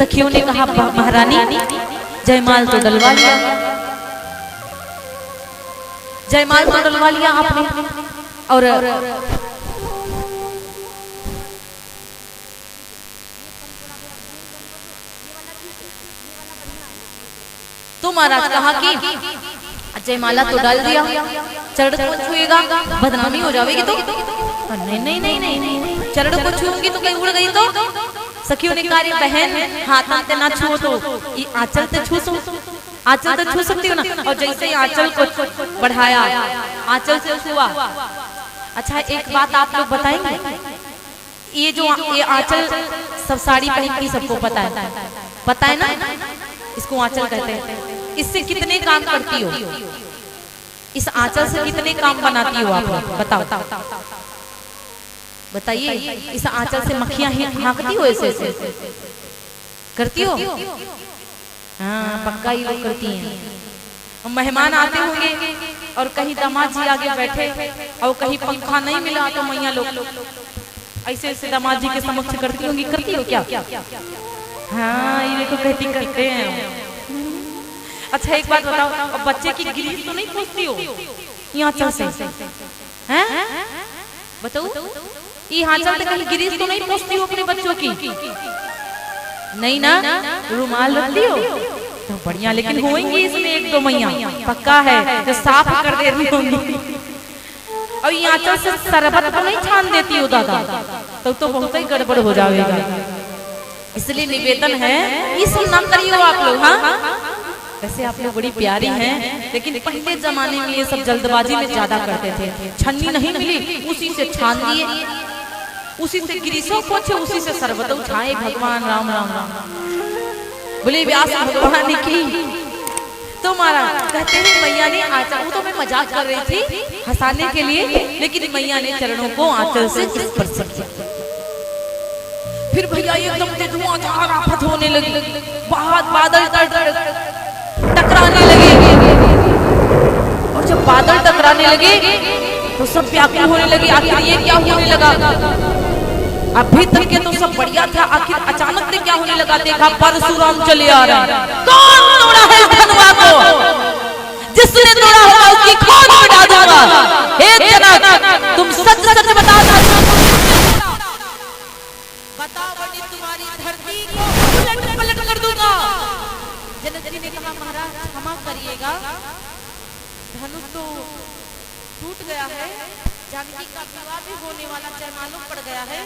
सखियों ने कहा महारानी जयमाल तो डलवा लिया, जयमाल तो डलवा लिया आपने, और तो महाराज कहा कि जयमाला तो डाल दिया, चरण को छुएगा बदनामी हो जाएगी तो नहीं नहीं नहीं नहीं नहीं, चरण को छूऊंगी तो कहीं उड़ गई तो। सखियों ने कहा बहन हाथ हाथ ना छुओ तो आंचल से छू, आंचल से छू सकती हो ना। और जैसे ही आंचल को बढ़ाया, आंचल से छुआ। अच्छा एक बात आप लोग बताएंगे, ये जो ये आंचल सब साड़ी पहनती सबको पता है ना, इसको आंचल कहते हैं। इससे कितने काम करती हो, इस आंचल से कितने काम बनाती हो आप लोग बताओ, बताइए। इस आंचल से मक्खियां हाँकती हो, ऐसे ऐसे करती हो? हाँ पक्का ही लोग करती हैं। मेहमान आते होंगे और कहीं दामाद जी आगे बैठे और कहीं पंखा नहीं मिला तो मैया लोग ऐसे ऐसे दामाद जी के समक्ष करती होंगी, करती हो क्या? हाँ ये तो कहती करते हैं। अच्छा एक बात बताओ, अब बच्चे की गिरीश तो नहीं पूछती हो यहाँ चल से, हैं बताओ, ये हांचल से कहीं गिरीश तो नहीं पूछती हो अपने बच्चों की? नहीं ना, रुमाल रखती हो तो बढ़िया, लेकिन होंगी इसमें एक दो मैया पक्का है जो साफ कर दे रही होंगी। और ये आंचल से शरबत तो नहीं छान देती हो दादा, तो बहुत ही गड़बड़ हो जाएगा। इसलिए निवेदन है इस नाम करियो आप लोग। हाँ वैसे आप लोग बड़ी प्यारी हैं, लेकिन पहले जमाने में ये सब जल्दबाजी में ज्यादा करते थे। छन्नी नहीं मिली उसी से छान दिए, उसी से गिरीशों पोछे, उसी से शरबत उठाए। भगवान राम राम राम बोले व्यास भगवान की। तो महाराज कहते हैं मैया ने आंचल, वो तो मैं मजाक कर रही थी हंसाने के लिए, लेकिन मैया ने चरणों को आंचल से स्पर्श किया। फिर भैया एकदम से धुआंधार आफत होने लगी, बहुत बादल टकराने लगे, और जब बादल टकराने लगे तो सब व्याकुल होने लगे, आखिर ये क्या होने लगा? अभी तक के तो सब बढ़िया था, आखिर अचानक से क्या होने लगा? देखा परशुराम चले आ रहा। कौन तोड़ा है धनवा को? जिसने तोड़ा होगा उसकी खोज मिटा दूंगा। हे जनक तुम सच सच बता बड़ी तुम्हारी धरती को उलट पलट कर दूंगा। जनक जी ने कहा महाराज क्षमा करिएगा, धनुष तो टूट गया है, जानकी का विवाह भी होने वाला, जयमाला पड़ गया है।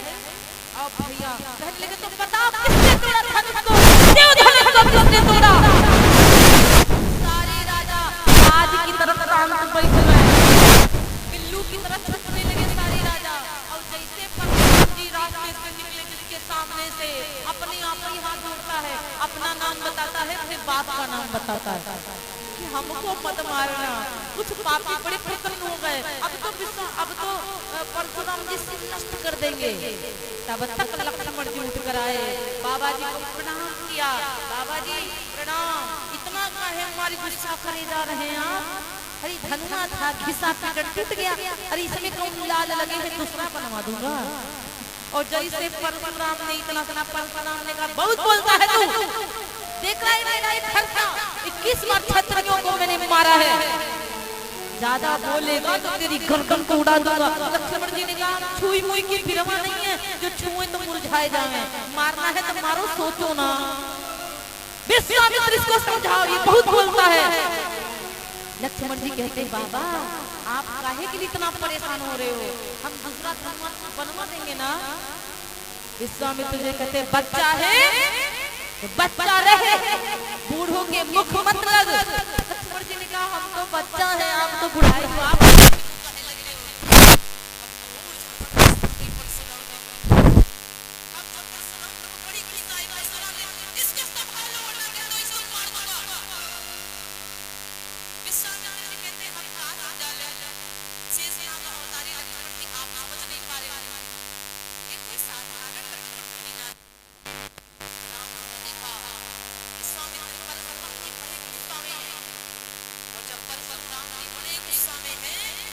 अब भैया कहने लगे तो बताओ किसने तोड़ा धनुष को? क्यों धनुष को किसने तोड़ा? सारे राजा आज की तरफ शांत बैठे हैं, बिल्लू की तरफ छुपने लगे सारे राजा। और जैसे परशुराम जी रास्ते से निकले, जिसके सामने से अपने आप ही हाथ जोड़ता है, अपना नाम बताता है, फिर बाप का नाम बताता है कि हमको मत मारना। कुछ पापी बड़े प्रसन्न हो गए, अब तो परशुराम जी से नष्ट कर देंगे। तब तक लक्ष्मण जी उठ कर आए, बाबा जी को प्रणाम किया। बाबा जी प्रणाम, इतना काहे हमारी गुस्सा करे जा रहे हैं आप? अरे धनुआ था, घिसा पीकर टूट गया, अरे इसमें कौन लाल लगे हैं, दूसरा बनवा दूंगा। और जैसे परशुराम ने इतना परशुराम ने कहा बहुत बोलता है तू, देख रहा है मेरा एक खर्चा 21 बार क्षत्रियों को मैंने मारा है, ज्यादा बोलेगा तो तेरी गर्दन को उड़ा दूंगा। लक्ष्मण जी ने कहा छुई मुई की फिरमा नहीं है, जो छुए तो मुरझाए जाए, मारना है तो मारो, सोचो ना। विश्वामित्र इसको समझाओ, ये बहुत बोलता है। लक्ष्मण जी कहते बाबा आप काहे के लिए इतना परेशान हो रहे हो, हम दूसरा धनुष बनवा देंगे ना। विश्वामित्र जी कहते बच्चा है तो बच्चा रहे, बूढ़ों के मुख मत लग। लक्ष्मण जी ने कहा हम तो बच्चा है, आप तो बुढ़ाई हो, आप परशुराम जी बड़े गुस्सा में हैं।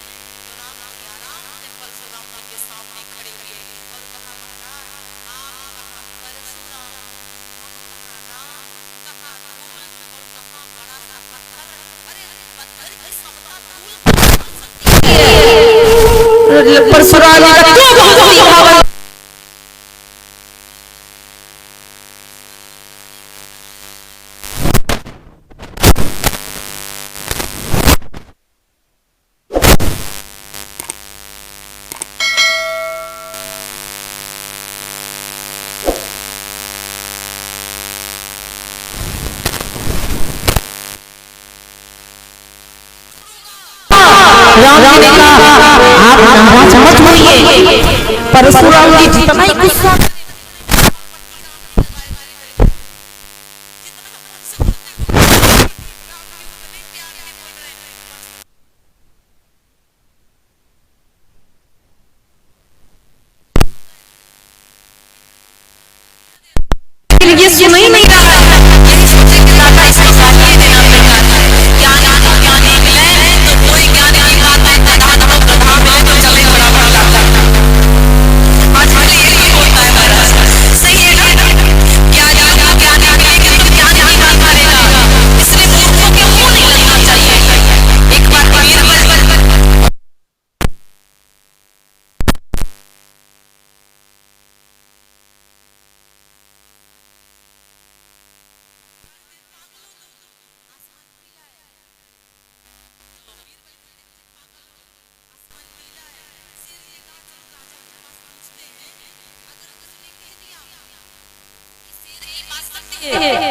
परशुराम जी का क्यों बहुत सीखा। राम जी ने कहा आप नाराज मत होइए। परशुराम जी जितना ही गुस्सा ये सुन ही नहीं रहा है।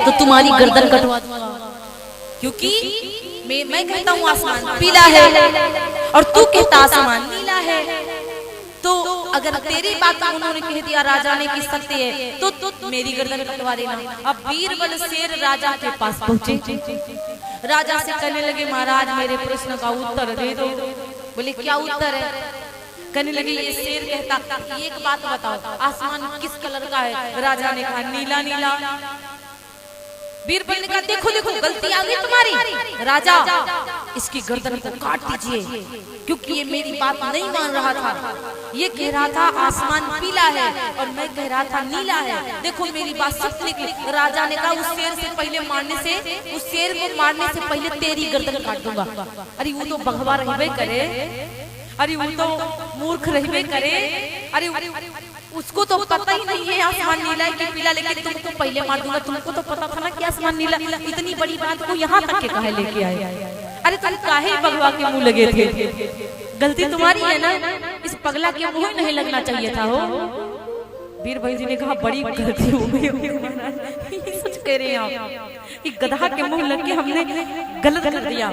तो तुम्हारी गर्दन कटवा दूंगा, क्योंकि मैं कहता हूँ आसमान पीला है और तू कहता आसमान नीला है। तो अगर तेरी बात उन्होंने कह दिया राजा ने कि सत्य है तो मेरी गर्दन कटवा देना। अब बीरबल शेर राजा के पास पहुंचे, राजा से कहने लगे महाराज मेरे प्रश्न का उत्तर दे दो। बोले क्या उत्तर है? कहने लगे ये शेर कहता एक बात बताओ आसमान किस कलर का है? राजा ने कहा नीला नीला। बीरबल ने कहा देखो देखो गलती आ गई तुम्हारी, राजा इसकी गर्दन को काट दीजिए, क्योंकि ये मेरी बात नहीं मान रहा था। ये कह रहा था आसमान पीला है और मैं कह रहा था नीला है। देखो मेरी बात सच निकली। राजा ने कहा उस शेर से पहले मारने से, उस शेर को मारने से पहले तेरी गर्दन काट दूंगा। अरे वो तो भगवा रहबे करे, अरे वो तो मूर्ख रहबे करे, अरे उसको तो पता ही नहीं है आसमान नीला है कि पीला, लेकिन तुमको पहले मार दूंगा। तुमको तो पता था ना कि आसमान नीला। इतनी बड़ी बात को यहाँ तक के काहे लेके आए? अरे तुम काहे भगवा के मुंह लगे थे? गलती तुम्हारी है ना, इस पगला के मुंह नहीं लगना चाहिए था। हो बीरबल जी ने कहा बड़ी गलती हो गई। सच कह रहे हैं आप, एक गधा के मुंह लग के हमने गलत कर दिया।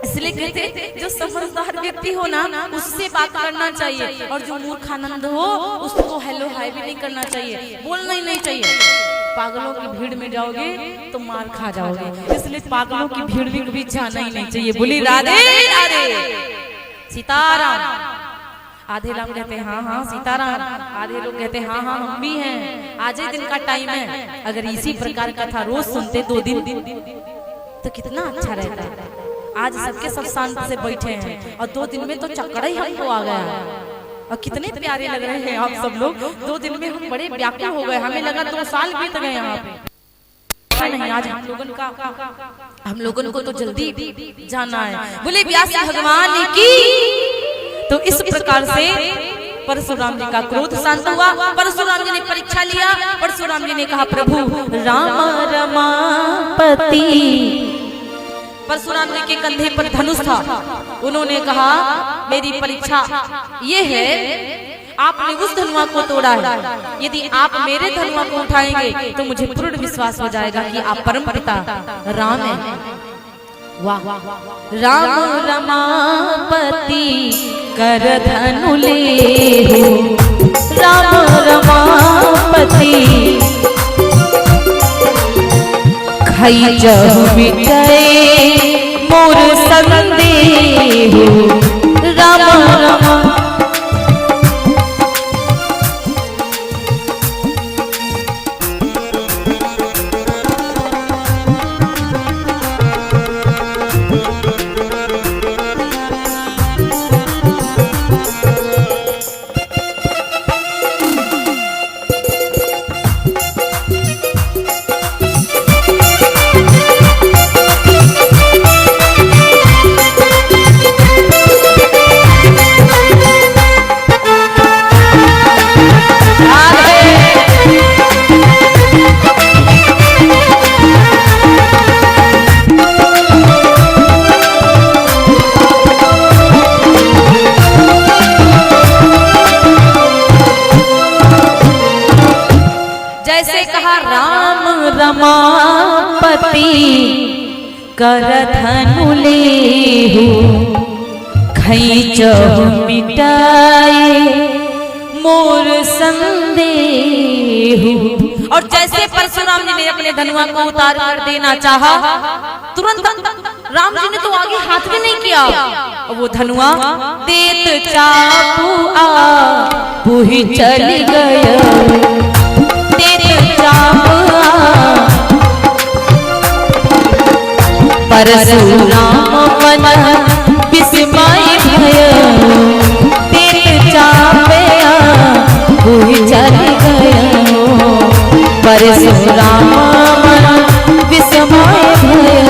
इसलिए कहते जो समझदार व्यक्ति हो ना उससे बात करना चाहिए, और जो मूर्खानंद हो उसको हेलो हाय भी नहीं करना चाहिए, बोलना ही नहीं चाहिए। पागलों की भीड़ में जाओगे तो मार खा जाओगे, इसलिए पागलों की भीड़ में कभी जाना ही नहीं चाहिए। बोली राधे राधे सीताराम। आधे लोग कहते हैं हाँ हाँ सीताराम, आधे लोग कहते हैं हाँ हाँ हम भी हैं, आज ही दिन का टाइम है। अगर इसी प्रकार का था रोज सुनते 2 दिन तो कितना अच्छा रहता है। आज सबके सब शांत से बैठे हैं और 2 दिन में तो चक्कर ही हमको आ गया। और कितने प्यारे लग रहे हैं आप सब लोग। 2 दिन में हम बड़े व्याकुल हो गए, हमें लगा 2 साल बीत गए यहाँ पे। नहीं आज हम लोगों को तो जल्दी जाना है। बोले व्यास भगवान की। तो इस प्रकार से परशुराम जी का क्रोध शांत हुआ। परशुराम जी ने परीक्षा लिया। परशुराम जी ने कहा प्रभु राम रमापति। परशुराम जी के कंधे पर धनुष था। उन्होंने कहा मेरी परीक्षा ये है, आपने उस धनुआ को तोड़ा है, यदि आप मेरे धनुआ को उठाएंगे तो मुझे पूर्ण विश्वास हो जाएगा कि आप परम पिता राम हैं। वाह राम रमापति कर धनु ले हो, राम रमापति खई जहु बिटै मोर संदेह, राम राम। राम रमापति कर धनु लेहु खैचहु मिटाए मोर संदेहु। और जैसे परशुराम जी ने अपने धनुआ को उतार कर देना चाहा, तुरंत राम जी ने तो आगे हाथ भी नहीं किया, वो धनुआ देत चापू ही चल गया, देत चापू परशुराम मन विस्मय भय, देत चापे ही चल गया, परशुराम मन विस्मय भय।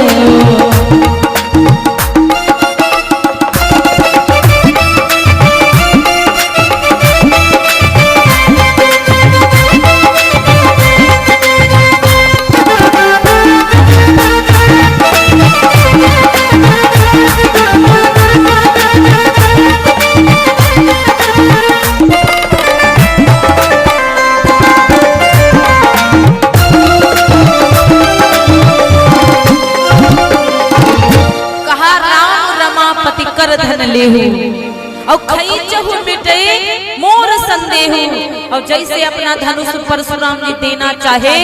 और खैचहु मिटे मोर संदेहु। और जैसे अपना धनुष परशुराम जी देना चाहे,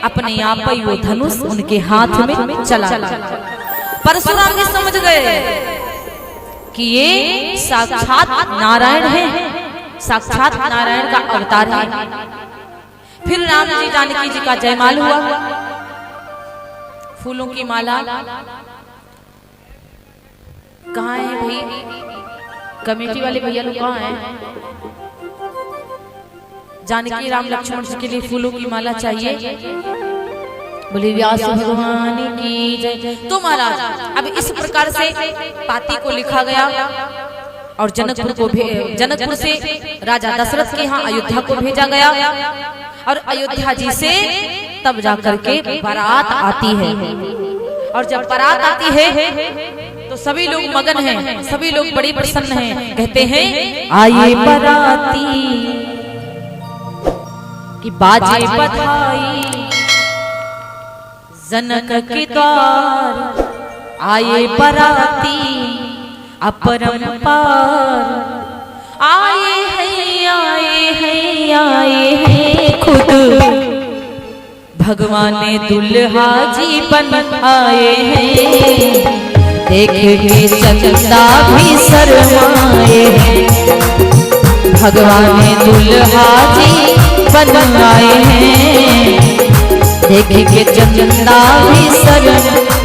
अपने आप ही वो धनुष उनके हाथ में चला। परशुराम जी समझ गए कि ये साक्षात नारायण है, साक्षात नारायण का अवतार है। फिर राम जी जानकी जी का जयमाल हुआ, फूलों की माला। कहाँ है भाई कमेटी वाले भैया लोग, कहाँ हैं? जानकी राम लक्ष्मण जी के लिए फूलों की माला चाहिए। बोले व्यास भगवान की जय। तो महाराज अब इस प्रकार से पाती को लिखा गया और जनकपुर से राजा दशरथ के यहाँ अयोध्या को भेजा गया। और अयोध्या जी से तब जाकर के बारात आती है। और जब बारात आती है तो सभी लोग मगन हैं, सभी लोग बड़ी प्रसन्न हैं। कहते हैं आइए बाराती कि बाजे बधाई जनक के द्वार, आए बाराती अपरंपार, आए हैं खुद भगवान दुल्हा जी बन आए हैं। देख के चंदा भी शर्माए हैं, भगवान दुल्हा जी बन आए हैं। देख के चंदा भी शर्माए।